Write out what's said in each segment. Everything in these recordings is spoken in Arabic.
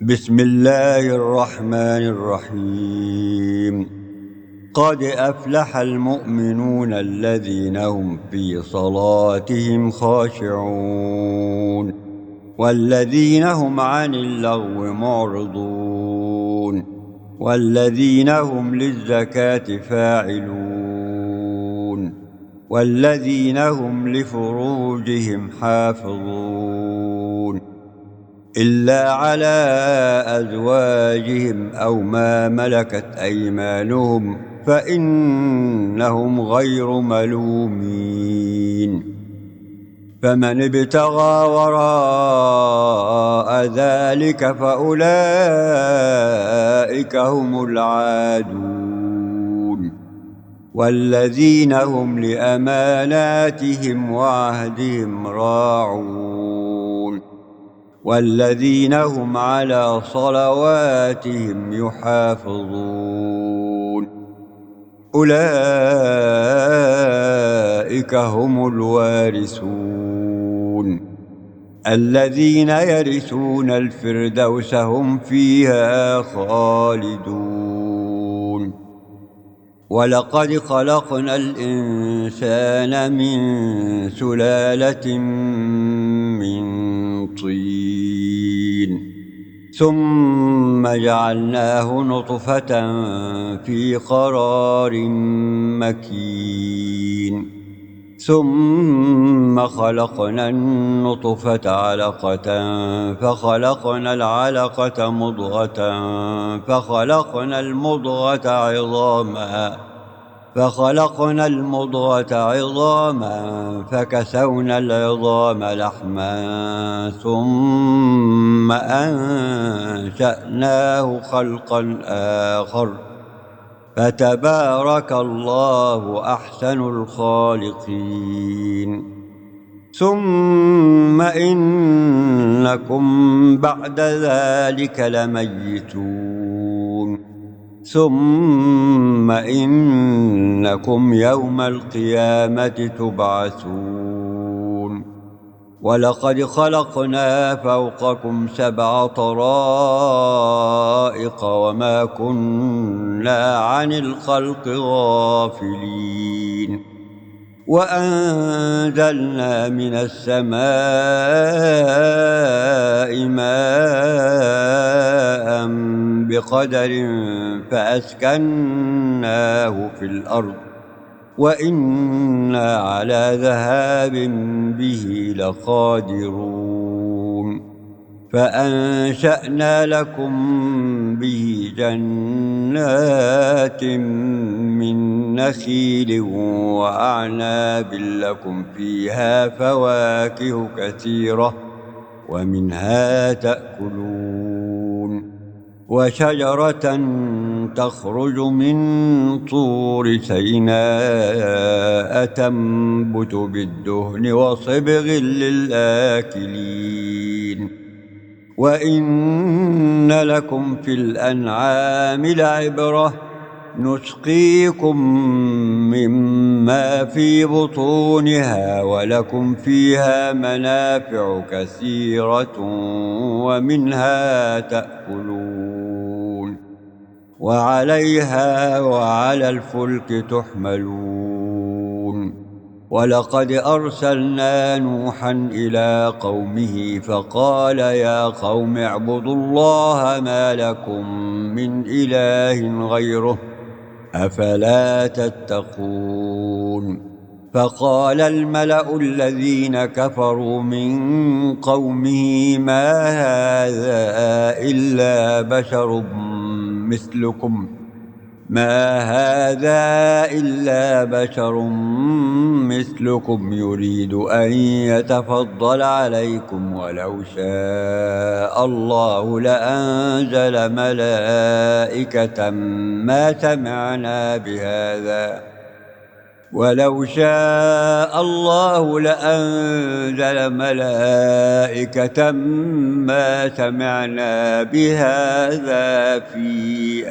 بسم الله الرحمن الرحيم. قد أفلح المؤمنون الذين هم في صلاتهم خاشعون والذين هم عن اللغو معرضون والذين هم للزكاة فاعلون والذين هم لفروجهم حافظون إلا على أزواجهم أو ما ملكت أيمانهم فإنهم غير ملومين. فمن ابتغى وراء ذلك فأولئك هم العادون والذين هم لأماناتهم وعهدهم راعون والذين هم على صلواتهم يحافظون. أولئك هم الوارثون الذين يرثون الفردوس هم فيها خالدون. ولقد خلقنا الإنسان من سلالة من طين ثم جعلناه نطفة في قرار مكين ثم خلقنا النطفة علقة فخلقنا العلقة مضغة فخلقنا المضغة عظاما فكسونا العظام لحما ثم أنشأناه خلقا آخر فتبارك الله أحسن الخالقين. ثم إنكم بعد ذلك لميتون ثم إنكم يوم القيامة تبعثون. ولقد خلقنا فوقكم 7 طرائق وما كنا عن الخلق غافلين. وأنزلنا من السماء ماء بقدر فأسكناه في الأرض وإنا على ذهاب به لقادرون. فأنشأنا لكم به جنات من نخيل وأعناب لكم فيها فواكه كثيرة ومنها تأكلون. وشجرة تخرج من طور سيناء تنبت بالدهن وصبغ للآكلين. وإن لكم في الأنعام لعبرة نسقيكم مما في بطونها ولكم فيها منافع كثيرة ومنها تأكلون وعليها وعلى الفلك تحملون. ولقد أرسلنا نوحا إلى قومه فقال يا قوم اعبدوا الله ما لكم من إله غيره أفلا تتقون. فقال الملأ الذين كفروا من قومه ما هذا إلا بشر مثلكم يريد أن يتفضل عليكم ولو شاء الله لأنزل ملائكة ما سمعنا بهذا في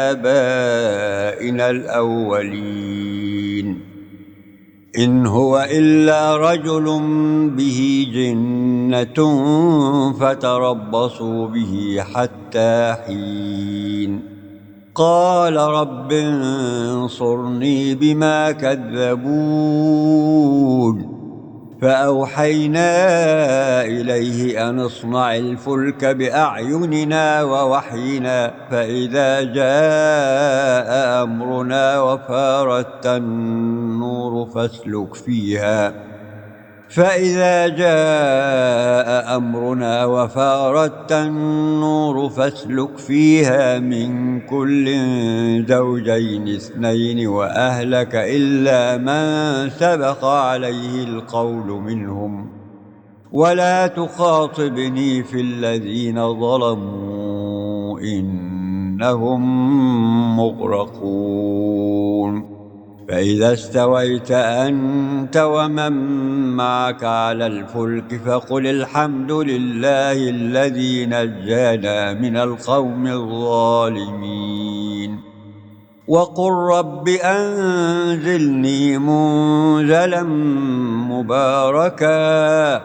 آبائنا الأولين إن هو إلا رجل به جنة فتربصوا به حتى حين قال رب انصرني بما كذبون فأوحينا إليه أن اصنع الفلك بأعيننا ووحينا فإذا جاء أمرنا وفارت النور فاسلك فيها من كل زوجين اثنين وأهلك إلا من سبق عليه القول منهم ولا تخاطبني في الذين ظلموا إنهم مغرقون فإذا استويت أنت ومن معك على الفلك فقل الحمد لله الذي نجانا من القوم الظالمين وقل رب أنزلني منزلا مباركا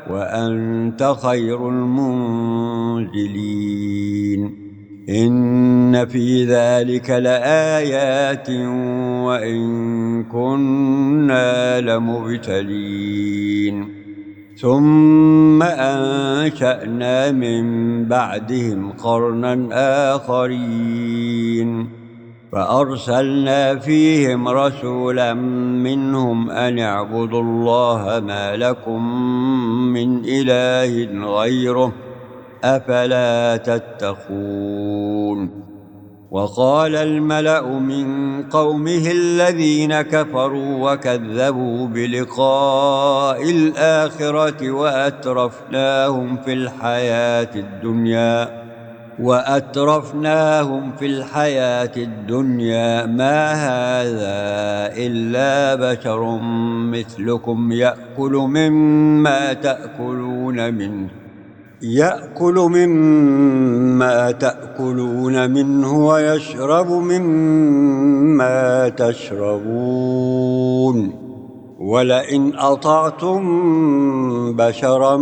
وأنت خير المنزلين إن في ذلك لآيات وإن كنا لمبتلين ثم أنشأنا من بعدهم قرنا آخرين فأرسلنا فيهم رسولا منهم أن اعبدوا الله ما لكم من إله غيره أفلا تتقون وقال الملأ من قومه الذين كفروا وكذبوا بلقاء الآخرة وأترفناهم في الحياة الدنيا ما هذا إلا بشر مثلكم يأكل مما تأكلون منه ويشرب مما تشربون ولئن أطعتم بشرا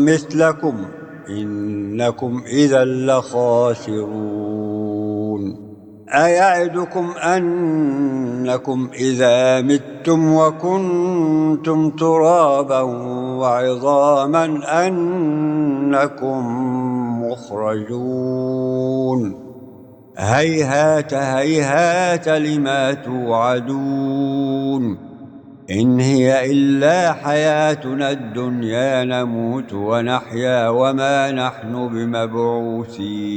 مثلكم إنكم إذا لخاسرون أيعدكم أنكم إذا متم وكنتم ترابا وعظاما أنكم مخرجون هيهات هيهات لما توعدون إن هي إلا حياتنا الدنيا نموت ونحيا وما نحن بمبعوثين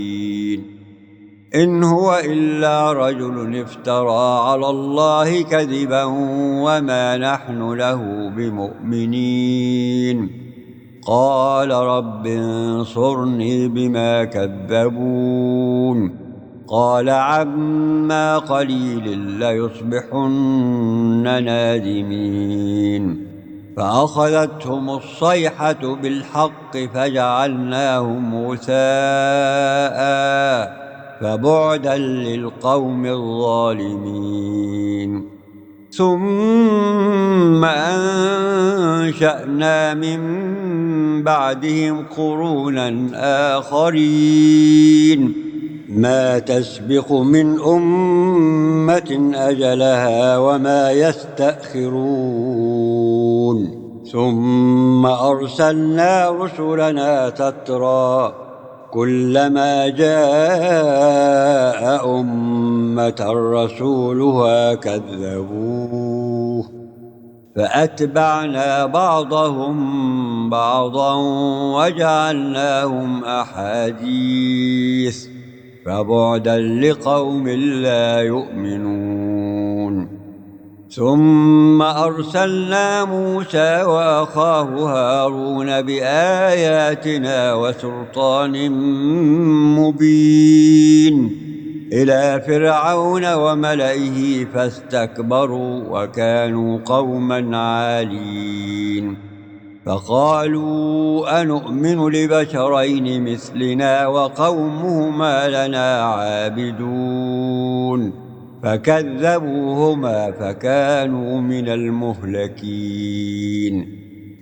إن هو إلا رجل افترى على الله كذبا وما نحن له بمؤمنين قال رب انصرني بما كذبون قال عما قليل ليصبحن نادمين فأخذتهم الصيحة بالحق فجعلناهم غثاء فبعدا للقوم الظالمين ثم أنشأنا من بعدهم قرونا آخرين ما تسبق من أمة أجلها وما يستأخرون ثم أرسلنا رسلنا تترى كلما جاء أمة رسولها كذبوه فأتبعنا بعضهم بعضا وجعلناهم أحاديث فبعدا لقوم لا يؤمنون ثم أرسلنا موسى وأخاه هارون بآياتنا وسلطان مبين إلى فرعون وملئه فاستكبروا وكانوا قوما عالين فقالوا أنؤمن لبشرين مثلنا وقومهما لنا عابدون فكذبوهما فكانوا من المهلكين.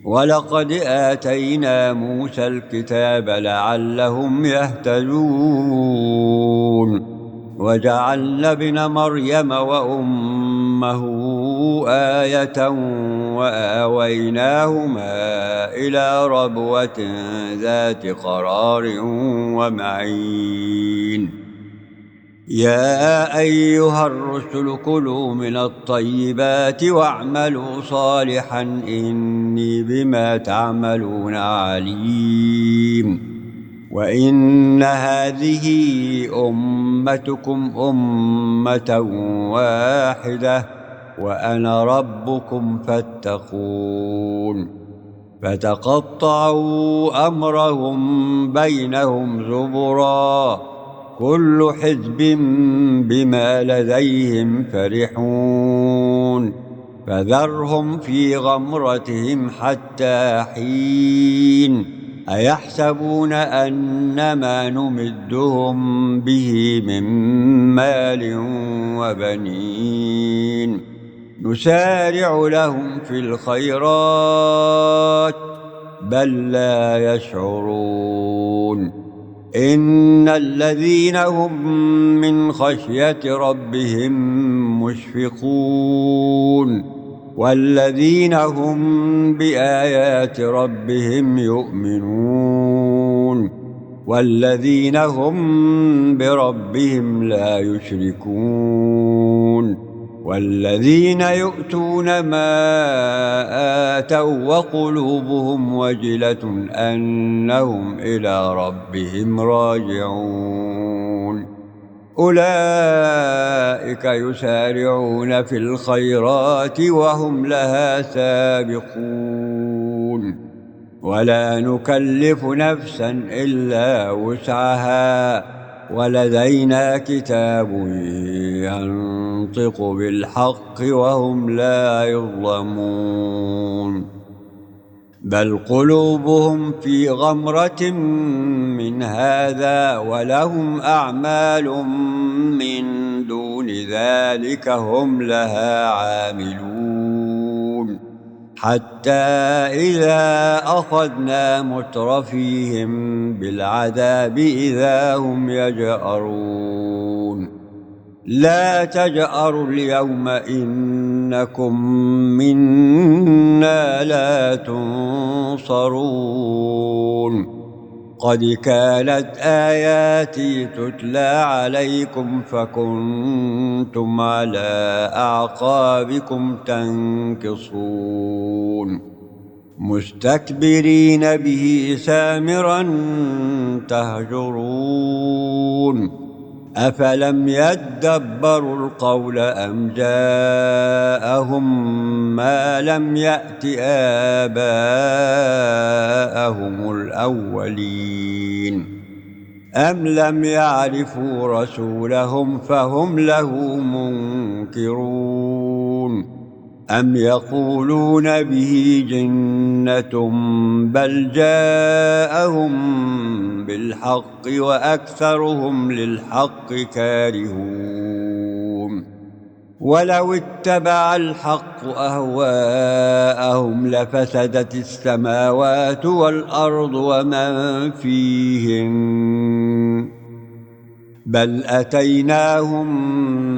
ولقد آتينا موسى الكتاب لعلهم يهتدون وجعلنا ابن مريم وأمه آية وآويناهما إلى ربوة ذات قرار ومعين. يا أيها الرسل كلوا من الطيبات واعملوا صالحا إني بما تعملون عليم. وإن هذه أمتكم أمة واحدة وأنا ربكم فاتقون. فتقطعوا أمرهم بينهم زبرا كل حزب بما لديهم فرحون. فذرهم في غمرتهم حتى حين. أيحسبون أنما نمدهم به من مال وبنين نسارع لهم في الخيرات بل لا يشعرون. إن الذين هم من خشية ربهم مشفقون والذين هم بآيات ربهم يؤمنون والذين هم بربهم لا يشركون والذين يؤتون ما آتوا وقلوبهم وجلة أنهم إلى ربهم راجعون. أولئك يسارعون في الخيرات وهم لها سابقون. ولا نكلف نفسا إلا وسعها ولدينا كتاب ينطق بالحق وهم لا يظلمون. بل قلوبهم في غمرة من هذا ولهم أعمال من دون ذلك هم لها عاملون. حتى إذا أخذنا مترفيهم بالعذاب إذا هم يجأرون. لا تجأروا اليوم إنكم منا لا تنصرون. قد كانت آياتي تتلى عليكم فكنتم على أعقابكم تنكصون مستكبرين به سامرا تهجرون. أفلم يدبروا القول أم جاءهم ما لم يأت آباءهم الأولين أم لم يعرفوا رسولهم فهم له منكرون. أم يقولون به جنة بل جاءهم بالحق وأكثرهم للحق كارهون. ولو اتبع الحق أهواءهم لفسدت السماوات والأرض ومن فيهن بل أتيناهم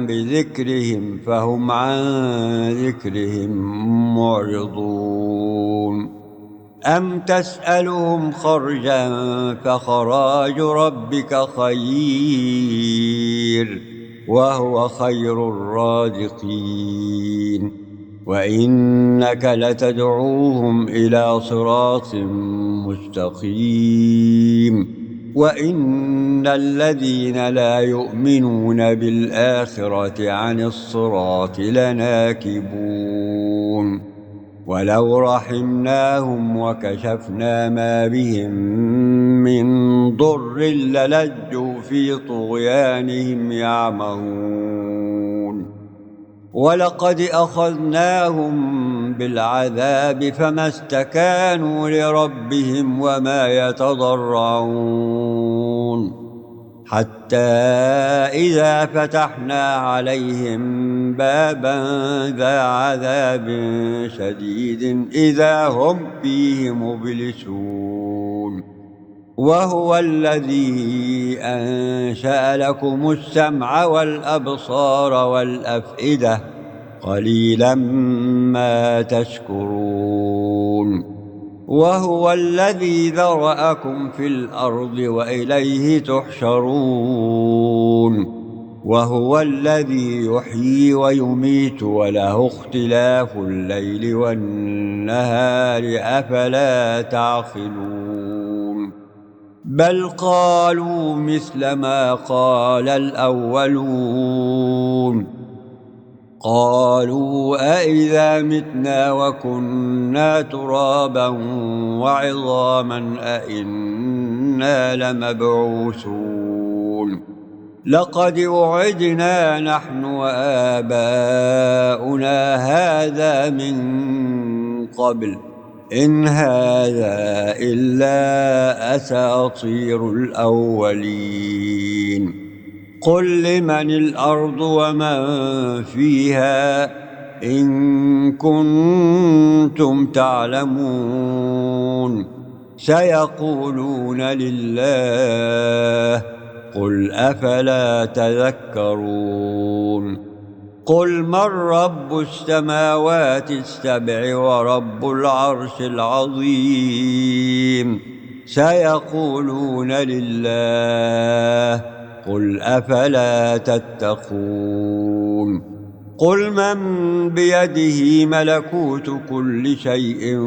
بذكرهم فهم عن ذكرهم معرضون. أم تسألهم خرجا فخراج ربك خير وهو خير الرازقين. وإنك لتدعوهم إلى صراط مستقيم. وإن الذين لا يؤمنون بالآخرة عن الصراط لناكبون. ولو رحمناهم وكشفنا ما بهم من ضر للجوا في طغيانهم يعمهون. ولقد أخذناهم بالعذاب فما استكانوا لربهم وما يتضرعون حتى إذا فتحنا عليهم بابا ذا عذاب شديد إذا هم فيه مبلسون وهو الذي أنشأ لكم السمع والأبصار والأفئدة قليلا ما تشكرون وهو الذي ذرأكم في الأرض وإليه تحشرون وهو الذي يحيي ويميت وله اختلاف الليل والنهار أفلا تعقلون بل قالوا مثل ما قال الأولون قالوا أإذا متنا وكنا ترابا وعظاما أإنا لمبعوثون لقد وعدنا نحن وآباؤنا هذا من قبل إن هذا إلا أساطير الأولين قل لمن الأرض ومن فيها إن كنتم تعلمون سيقولون لله قل أفلا تذكرون قل من رب السماوات السبع ورب العرش العظيم سيقولون لله قل أفلا تتقون قل من بيده ملكوت كل شيء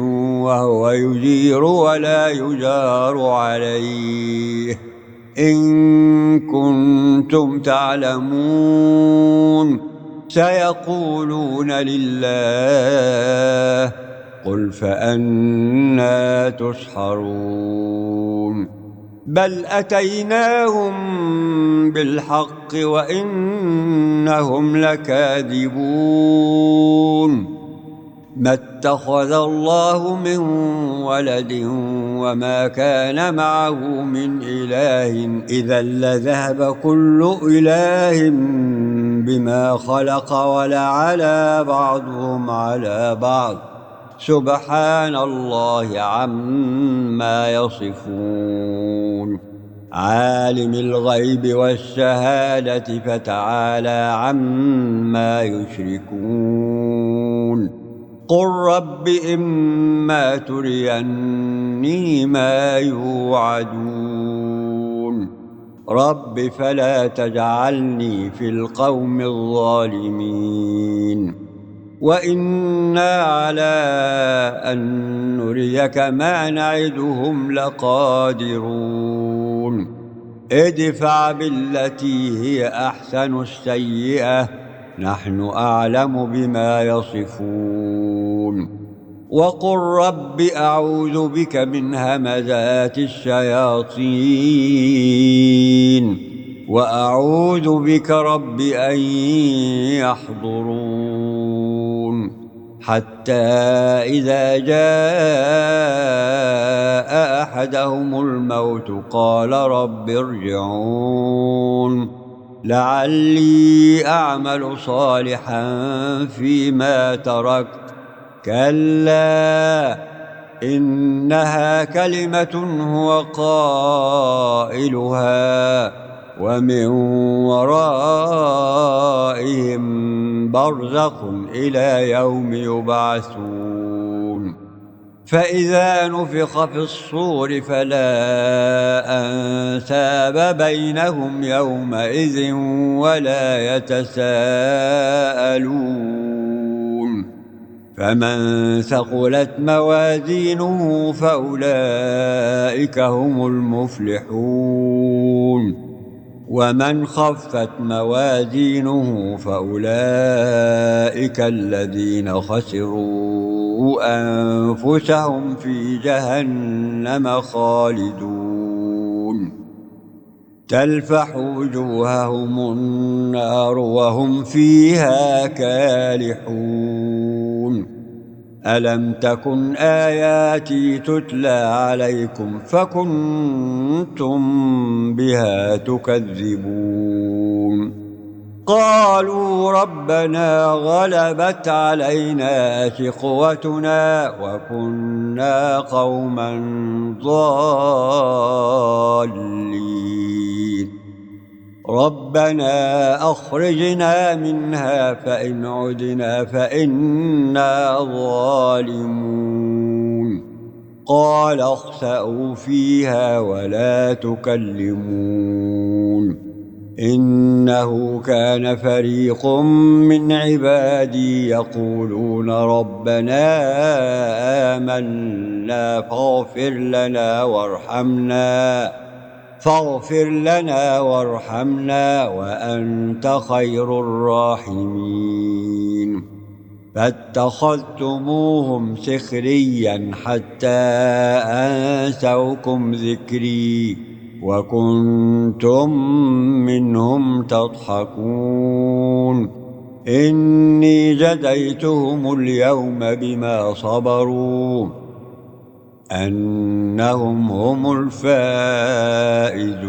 وهو يجير ولا يجار عليه إن كنتم تعلمون سيقولون لله قل فأنى تسحرون بل أتيناهم بالحق وإنهم لكاذبون ما اتخذ الله من ولد وما كان معه من إله إذا لذهب كل إله بما خلق ولعلى بعضهم على بعض سبحان الله عما يصفون عالم الغيب والشهادة فتعالى عما يشركون قل رب إما تريني ما يوعدون رب فلا تجعلني في القوم الظالمين وإنا على أن نريك ما نعدهم لقادرون ادفع بالتي هي أحسن السيئة نحن أعلم بما يصفون وقل رب أعوذ بك من همزات الشياطين وأعوذ بك رب أن يحضرون حتى إذا جاء أحدهم الموت قال رب ارجعون لعلي أعمل صالحا فيما تركت كلا إنها كلمة هو قائلها ومن ورائهم برزخ إلى يوم يبعثون فإذا نفخ في الصور فلا أنساب بينهم يومئذ ولا يتساءلون فمن ثقلت موازينه فأولئك هم المفلحون ومن خفت موازينه فأولئك الذين خسروا أنفسهم في جهنم خالدون تلفح وجوههم النار وهم فيها كالحون ألم تكن آياتي تتلى عليكم فكنتم بها تكذبون قالوا ربنا غلبت علينا شقوتنا وكنا قوما ضالين ربنا أخرجنا منها فإن عدنا فإنا ظالمون قال اخسئوا فيها ولا تكلمون إنه كان فريق من عبادي يقولون ربنا آمنا فاغفر لنا وارحمنا وأنت خير الراحمين فاتخذتموهم سخريا حتى أنسوكم ذكري وكنتم منهم تضحكون إني جزيتهم اليوم بما صبروا أنهم هم الفائزون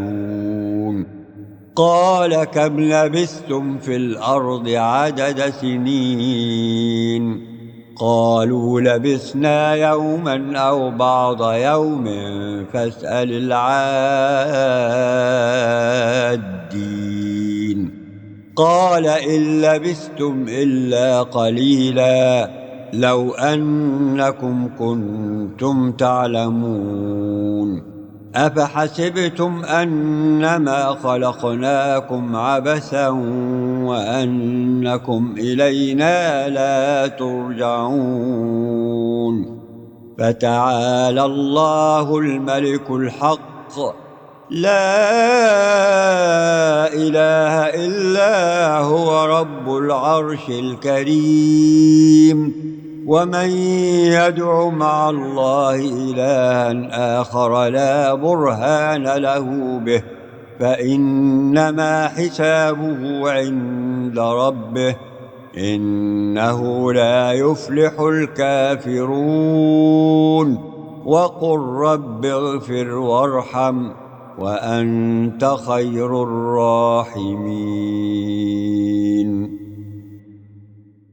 قال كم لبثتم في الأرض عدد سنين قالوا لبثنا يوما أو بعض يوم فاسأل العادين قال إن لبثتم إلا قليلا لو أنكم كنتم تعلمون أفحسبتم أنما خلقناكم عبثا وأنكم إلينا لا ترجعون فتعالى الله الملك الحق لا إله إلا هو رب العرش الكريم ومن يدع مع الله إلها آخر لا برهان له به فإنما حسابه عند ربه إنه لا يفلح الكافرون وقل رب اغفر وارحم وأنت خير الراحمين